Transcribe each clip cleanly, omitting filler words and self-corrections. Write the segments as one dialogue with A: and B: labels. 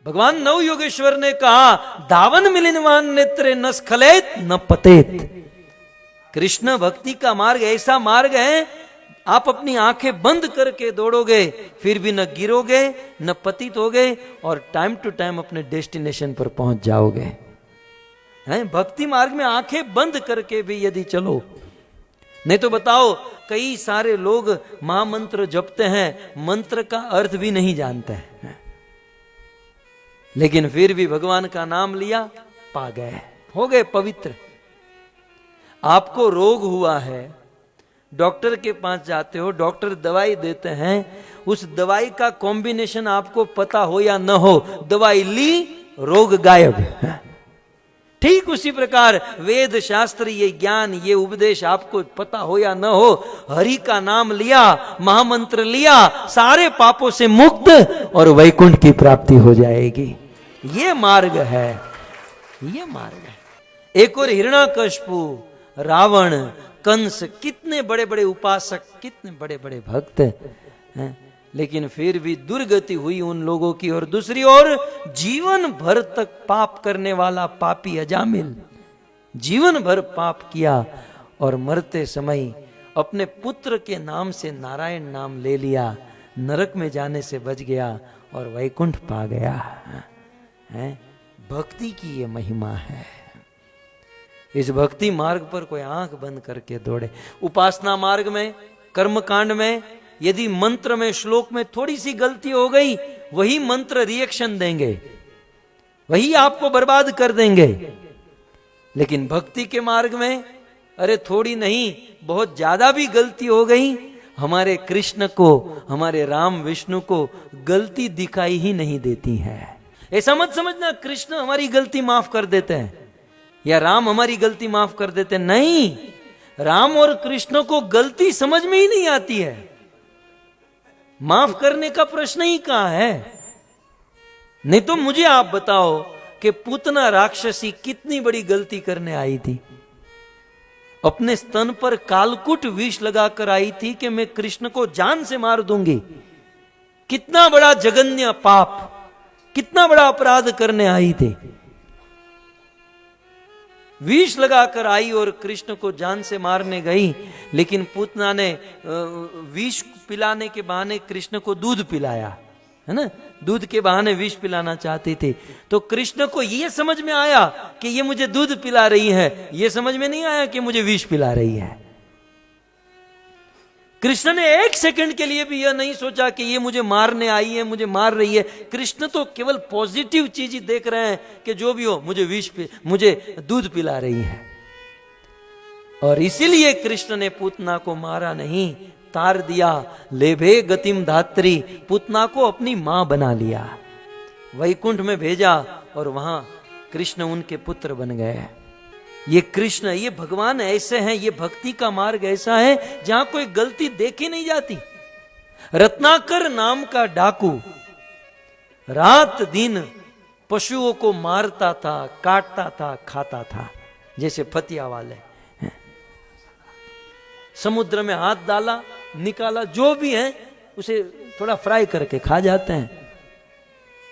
A: भगवान नवयोगेश्वर ने कहा, धावन मिलिनवान नेत्रे न स्खलेत न पतेत। कृष्ण भक्ति का मार्ग ऐसा मार्ग है, आप अपनी आंखें बंद करके दौड़ोगे फिर भी न गिरोगे न पतित होगे और टाइम टू टाइम अपने डेस्टिनेशन पर पहुंच जाओगे। हैं, भक्ति मार्ग में आंखें बंद करके भी यदि चलो, नहीं तो बताओ, कई सारे लोग महामंत्र जपते हैं, मंत्र का अर्थ भी नहीं जानते हैं, लेकिन फिर भी भगवान का नाम लिया, पा गए, हो गए पवित्र। आपको रोग हुआ है, डॉक्टर के पास जाते हो, डॉक्टर दवाई देते हैं, उस दवाई का कॉम्बिनेशन आपको पता हो या न हो, दवाई ली, रोग गायब। ठीक उसी प्रकार वेद शास्त्र, ये ज्ञान, ये उपदेश आपको पता हो या न हो, हरि का नाम लिया, महामंत्र लिया, सारे पापों से मुक्त और वैकुंठ की प्राप्ति हो जाएगी। ये मार्ग है, ये मार्ग है। एक और हिरण्याकश्यपु, रावण, कंस, कितने बड़े बड़े उपासक, कितने बड़े बड़े भक्त हैं, लेकिन फिर भी दुर्गति हुई उन लोगों की। और दूसरी ओर जीवन भर तक पाप करने वाला पापी अजामिल, जीवन भर पाप किया और मरते समय अपने पुत्र के नाम से नारायण नाम ले लिया, नरक में जाने से बच गया और वैकुंठ पा गया। है, भक्ति की ये महिमा है। इस भक्ति मार्ग पर कोई आंख बंद करके दौड़े। उपासना मार्ग में, कर्म कांड में, यदि मंत्र में, श्लोक में थोड़ी सी गलती हो गई, वही मंत्र रिएक्शन देंगे, वही आपको बर्बाद कर देंगे। लेकिन भक्ति के मार्ग में, अरे थोड़ी नहीं, बहुत ज्यादा भी गलती हो गई, हमारे कृष्ण को, हमारे राम विष्णु को गलती दिखाई ही नहीं देती है। ऐसा मत समझना कृष्ण हमारी गलती माफ कर देते हैं या राम हमारी गलती माफ कर देते हैं। नहीं, राम और कृष्ण को गलती समझ में ही नहीं आती है, माफ करने का प्रश्न ही कहां है। नहीं तो मुझे आप बताओ कि पूतना राक्षसी कितनी बड़ी गलती करने आई थी, अपने स्तन पर कालकुट विष लगाकर आई थी कि मैं कृष्ण को जान से मार दूंगी। कितना बड़ा जघन्य पाप, कितना बड़ा अपराध करने आई थी, विष लगाकर आई और कृष्ण को जान से मारने गई। लेकिन पूतना ने विष पिलाने के बहाने कृष्ण को दूध पिलाया, है ना, दूध के बहाने विष पिलाना चाहती थी। तो कृष्ण को यह समझ में आया कि ये मुझे दूध पिला रही है, यह समझ में नहीं आया कि मुझे विष पिला रही है। कृष्ण ने एक सेकंड के लिए भी यह नहीं सोचा कि ये मुझे मारने आई है, मुझे मार रही है। कृष्ण तो केवल पॉजिटिव चीज ही देख रहे हैं कि जो भी हो, मुझे दूध पिला रही है। और इसीलिए कृष्ण ने पूतना को मारा नहीं, तार दिया। लेभे गतिम धात्री, पूतना को अपनी मां बना लिया, वैकुंठ में भेजा और वहां कृष्ण उनके पुत्र बन गए। ये कृष्ण, ये भगवान ऐसे हैं, ये भक्ति का मार्ग ऐसा है जहां कोई गलती देखी नहीं जाती। रत्नाकर नाम का डाकू रात दिन पशुओं को मारता था, काटता था, खाता था, जैसे फतिया वाले। समुद्र में हाथ डाला, निकाला, जो भी है उसे थोड़ा फ्राई करके खा जाते हैं,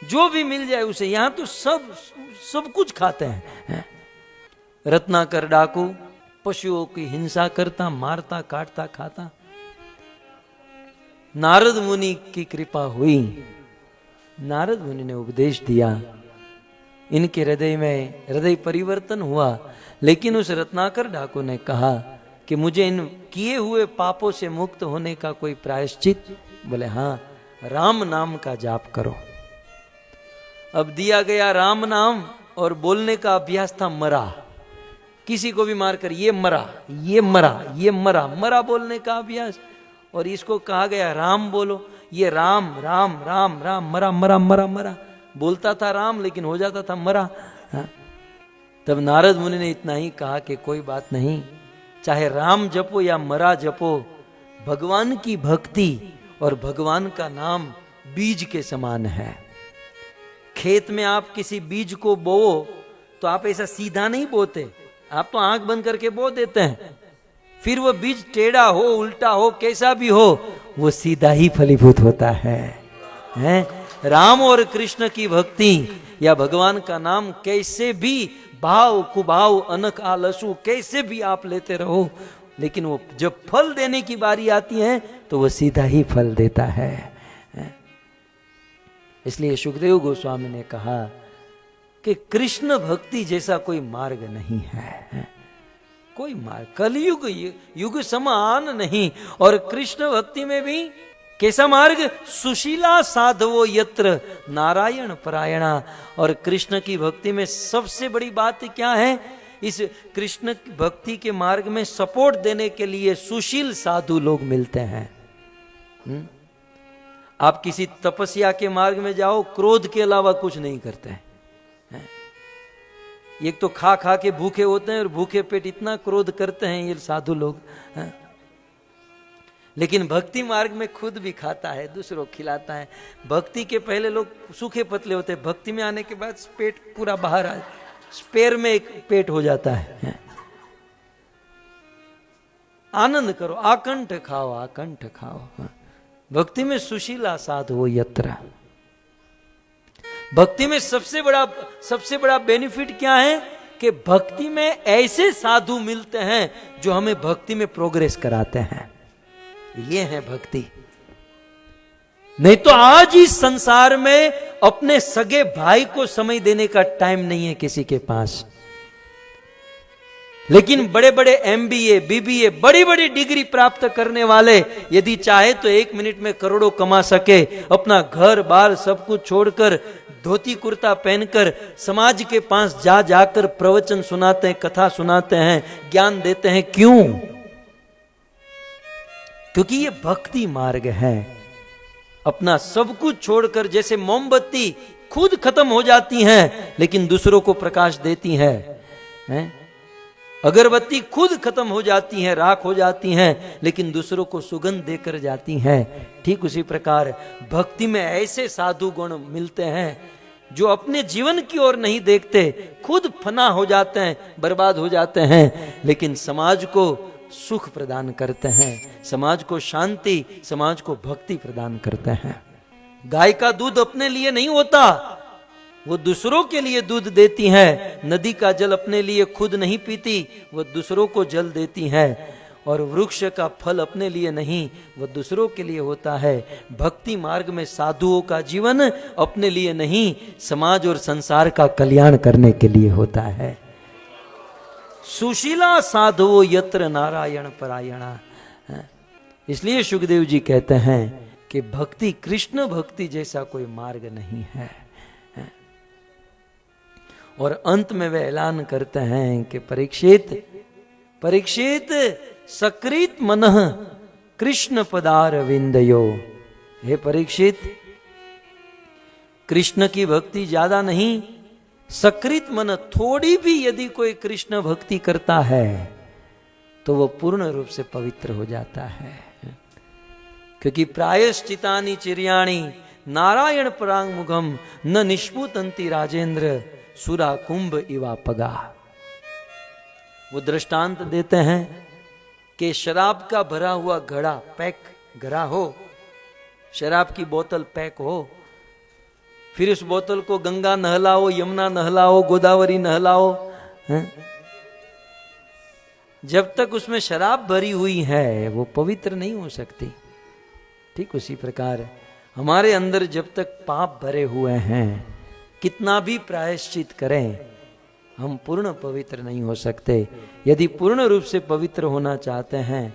A: जो भी मिल जाए उसे। यहां तो सब कुछ खाते हैं। रत्नाकर डाकू पशुओं की हिंसा करता, मारता, काटता, खाता। नारद मुनि की कृपा हुई, नारद मुनि ने उपदेश दिया, इनके हृदय में हृदय परिवर्तन हुआ। लेकिन उस रत्नाकर डाकू ने कहा कि मुझे इन किए हुए पापों से मुक्त होने का कोई प्रायश्चित? बोले हाँ, राम नाम का जाप करो। अब दिया गया राम नाम और बोलने का अभ्यास था मरा। किसी को भी मारकर ये मरा, ये मरा, ये मरा, मरा बोलने का अभ्यास। और इसको कहा गया राम बोलो, ये राम राम राम राम, मरा मरा मरा मरा। बोलता था राम लेकिन हो जाता था मरा। तब नारद मुनि ने इतना ही कहा कि कोई बात नहीं, चाहे राम जपो या मरा जपो, भगवान की भक्ति और भगवान का नाम बीज के समान है। खेत में आप किसी बीज को बोओ तो आप ऐसा सीधा नहीं बोते, आप तो आंख बंद करके बो देते हैं। फिर वो बीज टेढ़ा हो, उल्टा हो, कैसा भी हो, वो सीधा ही फलीभूत होता है। राम और कृष्ण की भक्ति या भगवान का नाम कैसे भी भाव कुभाव अनक आलसु कैसे भी आप लेते रहो, लेकिन वो जब फल देने की बारी आती है तो वो सीधा ही फल देता है। इसलिए सुखदेव गोस्वामी ने कहा कि कृष्ण भक्ति जैसा कोई मार्ग नहीं है, कोई मार्ग, कलयुग युग समान नहीं। और कृष्ण भक्ति में भी कैसा मार्ग? सुशीला साधवो यत्र नारायण परायणा। और कृष्ण की भक्ति में सबसे बड़ी बात क्या है? इस कृष्ण भक्ति के मार्ग में सपोर्ट देने के लिए सुशील साधु लोग मिलते हैं। आप किसी तपस्या के मार्ग में जाओ, क्रोध के अलावा कुछ नहीं करते हैं। एक तो खा खा के भूखे होते हैं और भूखे पेट इतना क्रोध करते हैं ये साधु लोग। लेकिन भक्ति मार्ग में खुद भी खाता है, दूसरों को खिलाता है। भक्ति के पहले लोग सूखे पतले होते हैं, भक्ति में आने के बाद पेट पूरा बाहर आ, स्पेयर में एक पेट हो जाता है। आनंद करो, आकंठ खाओ, आकंठ खाओ। भक्ति में सुशीला साधु यत्र। भक्ति में सबसे बड़ा बेनिफिट क्या है कि भक्ति में ऐसे साधु मिलते हैं जो हमें भक्ति में प्रोग्रेस कराते हैं। ये है भक्ति। नहीं तो आज इस संसार में अपने सगे भाई को समय देने का टाइम नहीं है किसी के पास। लेकिन बड़े बड़े MBA, BBA, बड़ी बड़ी डिग्री प्राप्त करने वाले यदि चाहे तो 1 मिनट में करोड़ों कमा सके, अपना घर बार सब कुछ छोड़कर धोती कुर्ता पहनकर समाज के पास जा जाकर प्रवचन सुनाते हैं, कथा सुनाते हैं, ज्ञान देते हैं। क्यों? क्योंकि ये भक्ति मार्ग है। अपना सब कुछ छोड़कर, जैसे मोमबत्ती खुद खत्म हो जाती हैं लेकिन दूसरों को प्रकाश देती है, अगरबत्ती खुद खत्म हो जाती हैं, राख हो जाती हैं, लेकिन दूसरों को सुगंध देकर जाती हैं। ठीक उसी प्रकार भक्ति में ऐसे साधु गुण मिलते हैं जो अपने जीवन की ओर नहीं देखते, खुद फना हो जाते हैं, बर्बाद हो जाते हैं, लेकिन समाज को सुख प्रदान करते हैं, समाज को शांति, समाज को भक्ति प्रदान करते हैं। गाय का दूध अपने लिए नहीं होता, वो दूसरों के लिए दूध देती है। नदी का जल अपने लिए खुद नहीं पीती, वो दूसरों को जल देती है। और वृक्ष का फल अपने लिए नहीं, वो दूसरों के लिए होता है। भक्ति मार्ग में साधुओं का जीवन अपने लिए नहीं, समाज और संसार का कल्याण करने के लिए होता है। सुशीला साधुओं यत्र नारायण परायणा। इसलिए सुखदेव जी कहते हैं कि भक्ति, कृष्ण भक्ति जैसा कोई मार्ग नहीं है। और अंत में वे ऐलान करते हैं कि परीक्षित सकृत मनः कृष्ण पदार विंदयो। हे परीक्षित, कृष्ण की भक्ति ज्यादा नहीं, सकृत मन, थोड़ी भी यदि कोई कृष्ण भक्ति करता है तो वो पूर्ण रूप से पवित्र हो जाता है। क्योंकि प्रायश्चितानि चिर्याणि नारायण परांग मुखम न निष्पुतंति राजेंद्र सुरा कुंभ इवा पगा। वो दृष्टांत देते हैं कि शराब का भरा हुआ घड़ा घड़ा हो, शराब की बोतल पैक हो, फिर उस बोतल को गंगा नहलाओ, यमुना नहलाओ, गोदावरी नहलाओ, जब तक उसमें शराब भरी हुई है वो पवित्र नहीं हो सकती। ठीक उसी प्रकार हमारे अंदर जब तक पाप भरे हुए हैं, कितना भी प्रायश्चित करें, हम पूर्ण पवित्र नहीं हो सकते। यदि पूर्ण रूप से पवित्र होना चाहते हैं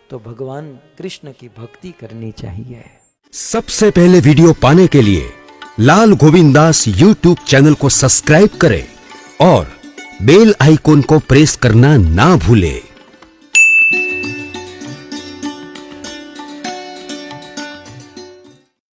A: तो भगवान कृष्ण की भक्ति करनी चाहिए।
B: सबसे पहले वीडियो पाने के लिए लाल गोविंद दास YouTube चैनल को सब्सक्राइब करें और बेल आइकॉन को प्रेस करना ना भूलें।